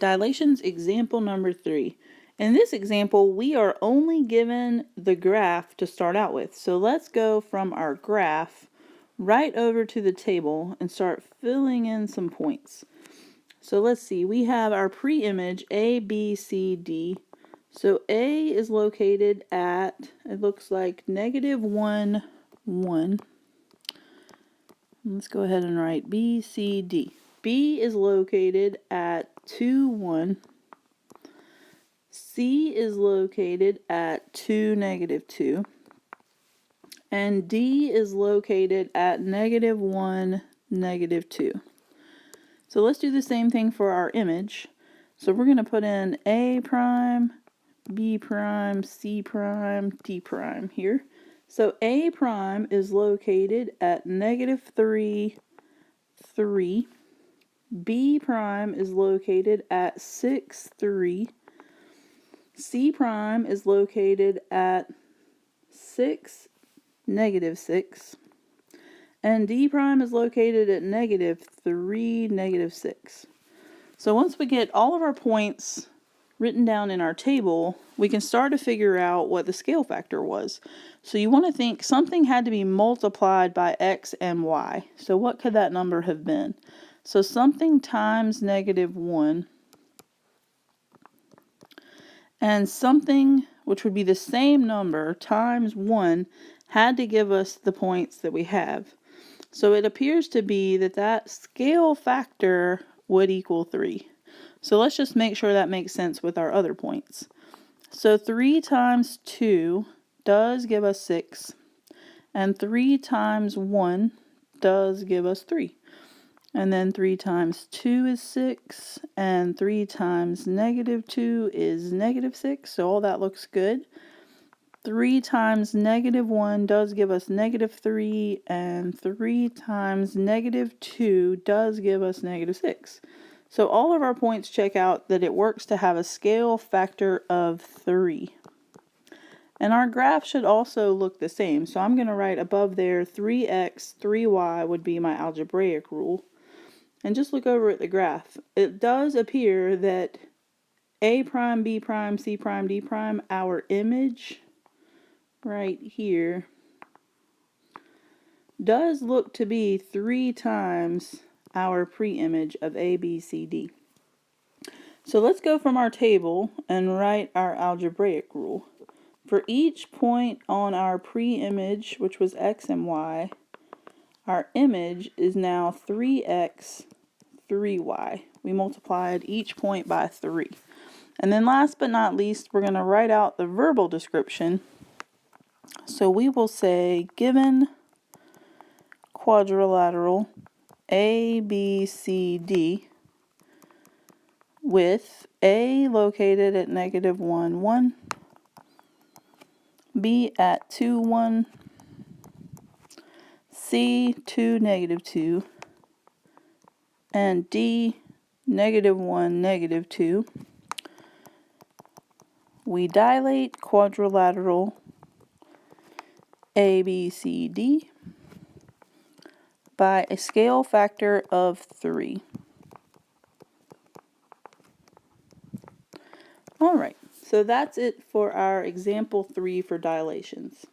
Dilations example number 3. In this example, we are only given the graph to start out with. So let's go from our graph right over to the table and start filling in some points. So let's see, we have our pre-image A, B, C, D. So A is located at, it looks like -1, 1. Let's go ahead and write B, C, D. B is located at 2, 1. C is located at 2, -2. And D is located at -1, -2. So let's do the same thing for our image. So we're going to put in A prime, B prime, C prime, D prime here. So A prime is located at -3, 3. B prime is located at 6, 3. C prime is located at 6, -6. And D prime is located at -3, -6. So once we get all of our points written down in our table, we can start to figure out what the scale factor was. So you want to think something had to be multiplied by x and y. So what could that number have been? So something times -1 and something which would be the same number times 1 had to give us the points that we have. So it appears to be that that scale factor would equal 3. So let's just make sure that makes sense with our other points. So 3 times 2 does give us 6, and 3 times 1 does give us 3. And then 3 times 2 is 6, and 3 times -2 is -6, so all that looks good. 3 times -1 does give us -3, and 3 times -2 does give us -6. So all of our points check out that it works to have a scale factor of 3. And our graph should also look the same. So I'm going to write above there 3x, 3y would be my algebraic rule. And just look over at the graph. It does appear that A prime, B prime, C prime, D prime, our image right here, does look to be 3 times our pre-image of A, B, C, D. So let's go from our table and write our algebraic rule. For each point on our pre-image, which was x and y, our image is now 3x, 3y. We multiplied each point by 3. And then last but not least, we're going to write out the verbal description. So we will say, given quadrilateral ABCD with A located at -1, 1, B at 2, 1, C 2, -2, and D -1, -2. We dilate quadrilateral ABCD by a scale factor of 3. All right, so that's it for our example 3 for dilations.